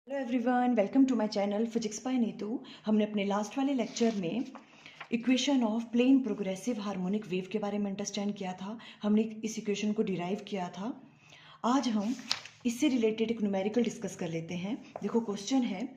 Hello everyone, welcome to my channel physics by Neetu. हमने अपने last वाले लेक्चर में equation of plane progressive harmonic wave के बारे में अंडरस्टैंड किया था। हमने इस इक्वेशन को डिराइव किया था। आज हम इससे रिलेटेड एक न्यूमेरिकल डिस्कस कर लेते हैं। देखो क्वेश्चन है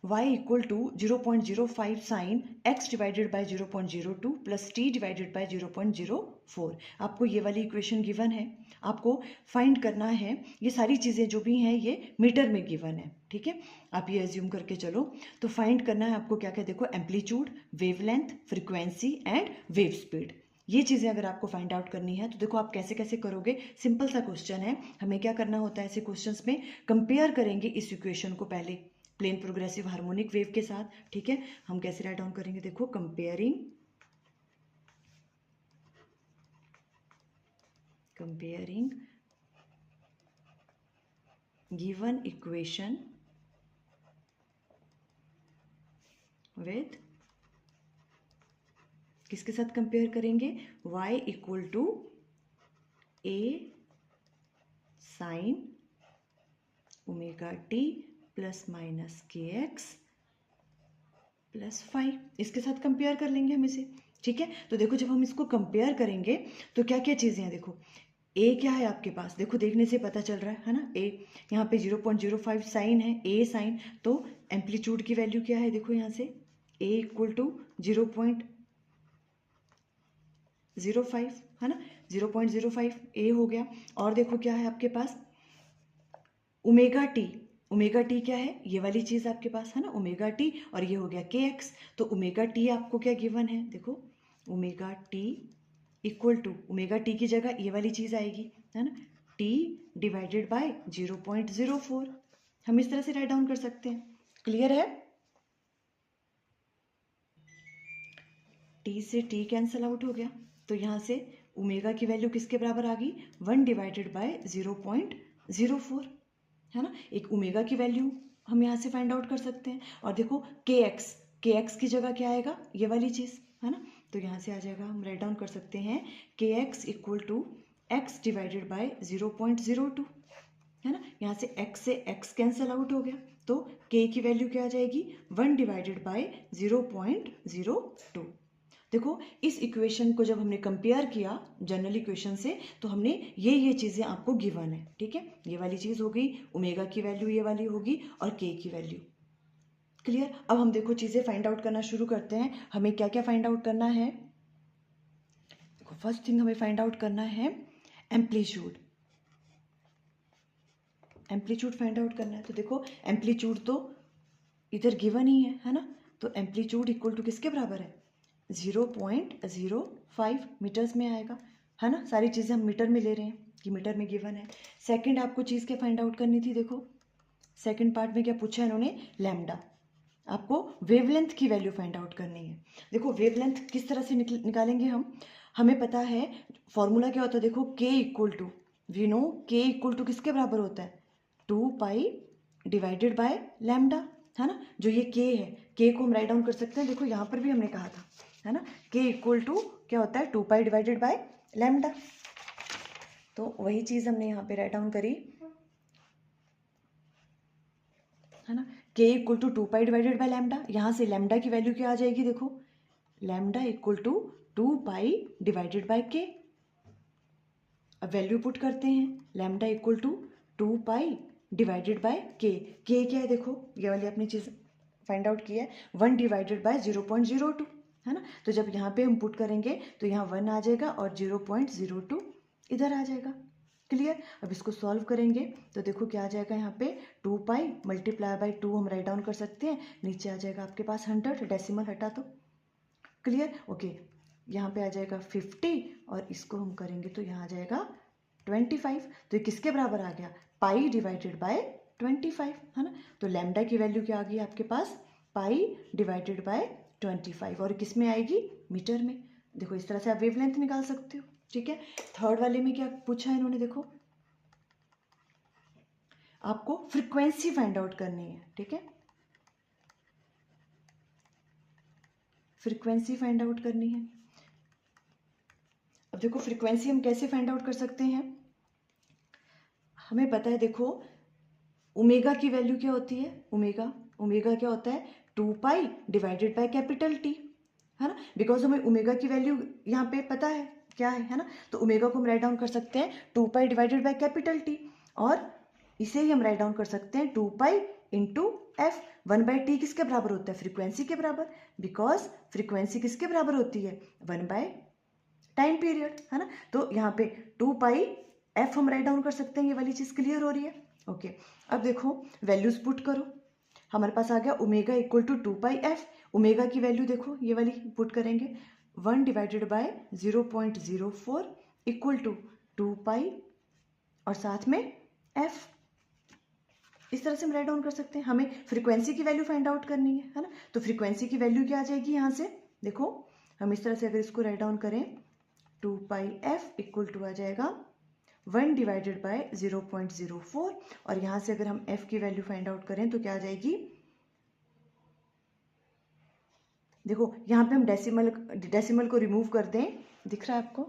y equal to 0.05 sine x divided by 0.02 plus t divided by 0.04। आपको ये वाली इक्वेशन गिवन है, आपको फाइंड करना है। ये सारी चीज़ें जो भी हैं ये मीटर में गिवन है, ठीक है। आप ये एज्यूम करके चलो। तो फाइंड करना है आपको क्या क्या, देखो amplitude, wavelength, frequency and wave speed. ये चीज़ें अगर आपको फाइंड आउट करनी है तो देखो आप कैसे कैसे करोगे। सिंपल सा क्वेश्चन है। हमें क्या करना होता है ऐसे क्वेश्चंस में, कंपेयर करेंगे इस इक्वेशन को पहले प्लेन प्रोग्रेसिव हार्मोनिक वेव के साथ, ठीक है। हम कैसे राइट डाउन करेंगे, देखो कंपेयरिंग गिवन इक्वेशन विथ, किसके साथ कंपेयर करेंगे, y equal to a sine omega t plus minus k x plus 5, इसके साथ कंपेयर कर लेंगे हम इसे, ठीक है। तो देखो जब हम इसको कंपेयर करेंगे तो क्या क्या चीज़ें हैं, देखो ए क्या है आपके पास, देखो देखने से पता चल रहा है ना। ए यहाँ पे 0.05 साइन है, ए साइन, तो एम्पलीट्यूड की वैल्यू क्या है, देखो यहाँ से ए इक्वल टू 0.05 है ना, 0.05 ए हो गया। और देखो क्या है आपके पास, ओमेगा टी, ओमेगा टी क्या है, ये वाली चीज़ आपके पास है ना, ओमेगा टी, और ये हो गया के एक्स। तो ओमेगा टी आपको क्या गिवन है, देखो omega t equal to, omega t की जगह ये वाली चीज़ आएगी है ना, टी डिवाइडेड बाय 0.04। हम इस तरह से राइट डाउन कर सकते हैं। क्लियर है। टी से टी कैंसल आउट हो गया, तो यहाँ से ओमेगा की वैल्यू किसके बराबर आ गई, 1 डिवाइडेड बाय 0.04 है ना। एक ओमेगा की वैल्यू हम यहाँ से फाइंड आउट कर सकते हैं। और देखो के एक्स की जगह क्या आएगा, ये वाली चीज़ है ना। तो यहाँ से आ जाएगा, हम राइट डाउन कर सकते हैं k x equal to x divided by 0.02 है ना। यहाँ से एक्स कैंसल आउट हो गया, तो के की वैल्यू क्या आ जाएगी, 1 डिवाइडेड बाय 0.02। देखो इस इक्वेशन को जब हमने कंपेयर किया जनरल इक्वेशन से, तो हमने ये चीज़ें आपको गिवन है, ठीक है। ये वाली चीज़ हो गई, ओमेगा की वैल्यू ये वाली होगी और के की वैल्यू। क्लियर। अब हम देखो चीज़ें फाइंड आउट करना शुरू करते हैं। हमें क्या क्या फाइंड आउट करना है, देखो फर्स्ट थिंग हमें फाइंड आउट करना है एम्पलीट्यूड। एम्पलीट्यूड फाइंड आउट करना है, तो देखो एम्पलीट्यूड तो इधर गिवन ही है ना। तो एम्पलीट्यूड इक्वल टू किसके बराबर है, 0.05 मीटर्स में आएगा है ना। सारी चीज़ें हम मीटर में ले रहे हैं कि मीटर में गिवन है। सेकंड आपको चीज़ क्या फाइंड आउट करनी थी, देखो सेकंड पार्ट में क्या पूछा है इन्होंने, लैम्डा। आपको वेवलेंथ की वैल्यू फाइंड आउट करनी है। देखो वेवलेंथ किस तरह से निकालेंगे हम, हमें पता है फॉर्मूला क्या होता है, देखो के इक्वल टू, वी नो के इक्वल टू किसके बराबर होता है, 2 पाई डिवाइडेड बाय लैम्डा है ना। जो ये के है, के को हम राइट डाउन कर सकते हैं, देखो यहाँ पर भी हमने कहा था है ना, के इक्वल टू क्या होता है, 2 पाई डिवाइडेड बाय लैम्डा। तो वही चीज़ हमने यहाँ पे राइट डाउन करी है ना, k equal to 2 pi divided by lambda. यहाँ से लैम्डा की वैल्यू क्या आ जाएगी, देखो lambda equal to 2 pi divided by k. अब वैल्यू पुट करते हैं, lambda equal to 2 pi divided by k क्या है, देखो ये वाली अपनी चीज़ फाइंड आउट की है, 1 डिवाइडेड बाय 0.02 है ना। तो जब यहाँ पे हम पुट करेंगे तो यहाँ 1 आ जाएगा और 0.02 इधर आ जाएगा। क्लियर। अब इसको सॉल्व करेंगे तो देखो क्या आ जाएगा, यहाँ पे 2 पाई मल्टीप्लाई बाय 2 हम राइट डाउन कर सकते हैं, नीचे आ जाएगा आपके पास 100, डेसिमल हटा तो। क्लियर। ओके, यहाँ पे आ जाएगा 50 और इसको हम करेंगे तो यहाँ आ जाएगा 25। तो ये किसके बराबर आ गया, पाई डिवाइडेड बाय 25 है ना। तो लैम्डा की वैल्यू क्या आ गई आपके पास, पाई डिवाइडेड बाय 25, और किस में आएगी, मीटर में। देखो इस तरह से आप वेवलेंथ निकाल सकते हो, ठीक है। थर्ड वाले में क्या पूछा है इन्होंने, देखो आपको फ्रीक्वेंसी फाइंड आउट करनी है, ठीक है। फ्रीक्वेंसी फाइंड आउट करनी है। अब देखो फ्रीक्वेंसी हम कैसे फाइंड आउट कर सकते हैं, हमें पता है देखो ओमेगा की वैल्यू क्या होती है, ओमेगा, ओमेगा क्या होता है 2 pi divided by capital T, है ना, बिकॉज हमें ओमेगा की वैल्यू यहाँ पे पता है क्या है ना, तो ओमेगा को हम राइट डाउन कर सकते हैं 2 pi divided by capital T, और इसे ही हम राइट डाउन कर सकते हैं 2 पाई इंटू एफ। 1/t किसके बराबर होता है, फ्रीक्वेंसी के बराबर, बिकॉज फ्रीक्वेंसी किसके बराबर होती है 1 टाइम पीरियड, है ना, तो यहाँ पे 2 पाई एफ हम राइट डाउन कर सकते हैं, ये वाली चीज़ क्लियर हो रही है। ओके, अब देखो वैल्यूज पुट करो, हमारे पास आ गया omega equal to 2 pi f, omega की वैल्यू देखो ये वाली पुट करेंगे 1 divided by 0.04 equal to 2 pi और साथ में एफ, इस तरह से हम राइट डाउन कर सकते हैं। हमें फ्रीक्वेंसी की वैल्यू फाइंड आउट करनी है ना, तो फ्रीक्वेंसी की वैल्यू क्या आ जाएगी यहाँ से, देखो हम इस तरह से अगर इसको राइट डाउन करें 2 पाई एफ इक्वल टू आ जाएगा 1 डिवाइडेड बाय 0.04, और यहाँ से अगर हम f की वैल्यू फाइंड आउट करें तो क्या आ जाएगी, देखो यहाँ पे हम डेसिमल को रिमूव कर दें, दिख रहा है आपको,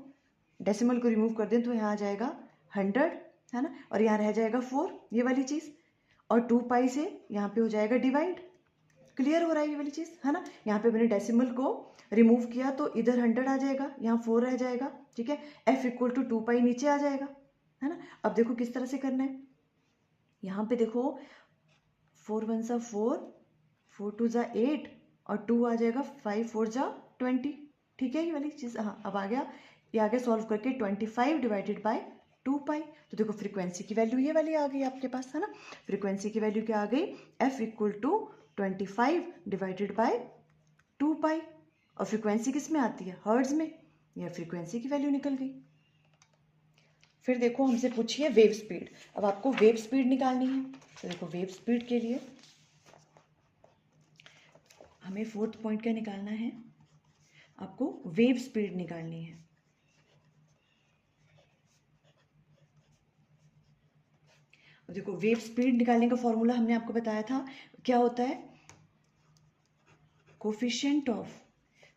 डेसिमल को रिमूव कर दें तो यहाँ आ जाएगा 100, है ना, और यहाँ रह जाएगा 4, ये वाली चीज़, और 2 पाई से यहाँ पे हो जाएगा डिवाइड, क्लियर हो रहा है ये वाली चीज़, है ना, यहाँ पे मैंने डेसिमल को रिमूव किया तो इधर 100 आ जाएगा, यहाँ 4 रह जाएगा, ठीक है, f इक्वल टू 2 पाई नीचे आ जाएगा, है ना। अब देखो किस तरह से करना है, यहाँ पे देखो 4 1 सा 4, 4 2 सा 8 और 2 आ जाएगा 5 4 जा 20, ठीक है, ये वाली चीज़, हाँ अब आ गया, ये आ गया सॉल्व करके 25 डिवाइडेड बाय 2 पाई, तो देखो फ्रीक्वेंसी की वैल्यू ये वाली आ गई आपके पास, है ना, फ्रीक्वेंसी की वैल्यू क्या आ गई, f equal to 25 divided by 2 pi, और फ्रीक्वेंसी किस में आती है, हर्ट्ज में, यह फ्रीक्वेंसी की वैल्यू निकल गई। फिर देखो हमसे पूछिए वेव स्पीड, अब आपको वेव स्पीड निकालनी है, तो देखो वेव स्पीड के लिए हमें 4th पॉइंट क्या निकालना है, आपको वेव स्पीड निकालनी है। देखो वेव स्पीड निकालने का फॉर्मूला हमने आपको बताया था, क्या होता है, कोफिशिएंट ऑफ,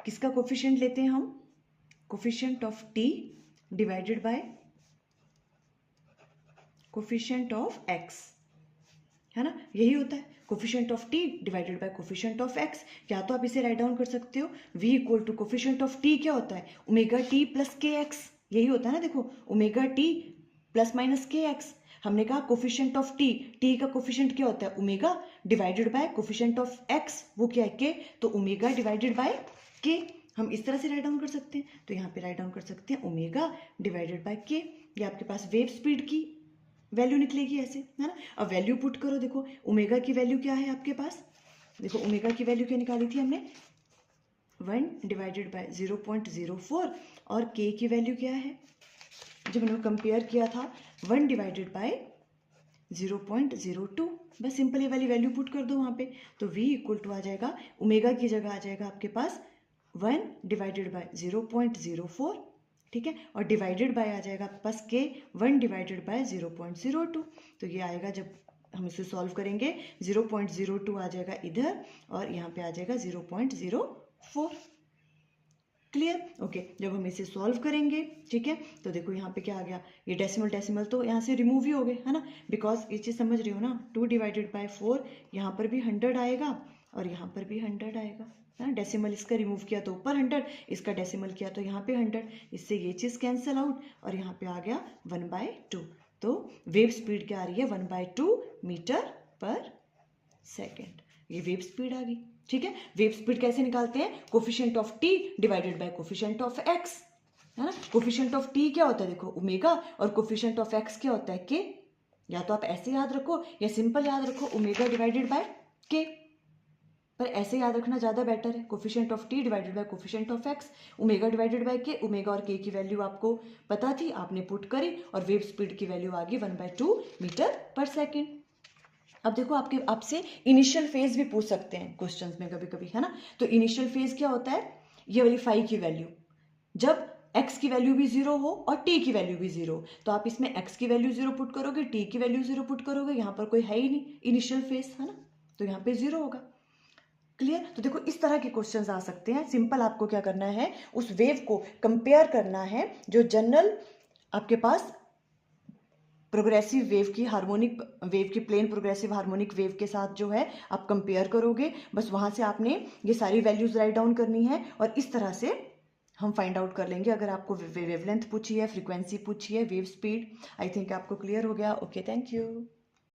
किसका कोफिशिएंट लेते हैं हम, coefficient of T divided by coefficient of x, है ना, यही होता है coefficient of T divided by coefficient of x. या तो आप इसे राइट डाउन कर सकते हो v equal to coefficient of t क्या होता है, omega t plus k x, यही होता है ना, देखो omega t plus minus k x, हमने कहा कोफिशिएंट ऑफ टी, टी का कोफिशिएंट क्या होता है omega divided by coefficient of x, वो क्या है के, तो ओमेगा डिवाइडेड बाय के, हम इस तरह से राइट डाउन कर सकते हैं, तो यहाँ पे राइट डाउन कर सकते हैं ओमेगा डिवाइडेड बाय के, ये आपके पास वेव स्पीड की वैल्यू निकलेगी ऐसे, है ना। अब वैल्यू पुट करो, देखो ओमेगा की वैल्यू क्या है आपके पास, देखो ओमेगा की वैल्यू क्या निकाली थी हमने 1 डिवाइडेड बाय 0.04, और के की वैल्यू क्या है, जब हमने कंपेयर किया था 1 डिवाइडेड बाय 0.02, बस सिंपल ये वाली वैल्यू पुट कर दो वहाँ पे, तो v इक्वल टू आ जाएगा, ओमेगा की जगह आ जाएगा आपके पास 1 डिवाइडेड बाय 0.04, ठीक है, और डिवाइडेड बाय आ जाएगा आपके पास के 1 डिवाइडेड बाय 0.02, तो ये आएगा, जब हम इसे सॉल्व करेंगे 0.02 आ जाएगा इधर, और यहाँ पे आ जाएगा 0.04, क्लियर, ओके। जब हम इसे सॉल्व करेंगे, ठीक है, तो देखो यहाँ पे क्या आ गया, ये डेसिमल तो यहाँ से रिमूव ही हो गए, है ना, बिकॉज ये चीज़ समझ रही हो ना, 2 डिवाइडेड बाय 4, यहाँ पर भी 100 आएगा और यहाँ पर भी 100 आएगा, है ना, डेसिमल इसका रिमूव किया तो ऊपर 100, इसका डेसिमल किया तो यहाँ पे 100, इससे ये चीज़ कैंसिल आउट, और यहाँ पे आ गया 1/2, तो वेव स्पीड क्या आ रही है 1/2 मीटर पर सेकेंड, ये वेव स्पीड आ गई, ठीक है। वेव स्पीड कैसे निकालते हैं, coefficient of T divided by coefficient of x, है ना, कोफिशिएंट ऑफ टी क्या होता है, देखो ओमेगा, और कोफिशिएंट ऑफ एक्स क्या होता है के, या तो आप ऐसे याद रखो या सिंपल याद रखो ओमेगा डिवाइडेड बाय के, पर ऐसे याद रखना ज़्यादा बेटर है, coefficient of T divided by coefficient of x, omega divided by के, ओमेगा और के की वैल्यू आपको पता थी, आपने पुट करी, और वेव स्पीड की वैल्यू आ गई 1/2 मीटर पर सेकेंड। अब देखो आपसे इनिशियल फेज भी पूछ सकते हैं क्वेश्चंस में कभी कभी, है ना, तो इनिशियल फेज क्या होता है, ये वाली फाई की वैल्यू, जब x की वैल्यू भी 0 हो और t की वैल्यू भी 0, तो आप इसमें x की वैल्यू 0 पुट करोगे, t की वैल्यू 0 पुट करोगे, यहाँ पर कोई है ही नहीं इनिशियल फेज, है ना, तो यहाँ पे 0 होगा, क्लियर। तो देखो इस तरह के क्वेश्चंस आ सकते हैं, सिंपल आपको क्या करना है, उस वेव को कंपेयर करना है जो जनरल आपके पास प्रोग्रेसिव वेव की हार्मोनिक वेव की प्लेन प्रोग्रेसिव हार्मोनिक वेव के साथ जो है आप कंपेयर करोगे, बस वहाँ से आपने ये सारी वैल्यूज राइट डाउन करनी है और इस तरह से हम फाइंड आउट कर लेंगे। अगर आपको वेवलेंथ पूछी है, फ्रीक्वेंसी पूछी है, वेव स्पीड, आई थिंक आपको क्लियर हो गया। Okay, thank you.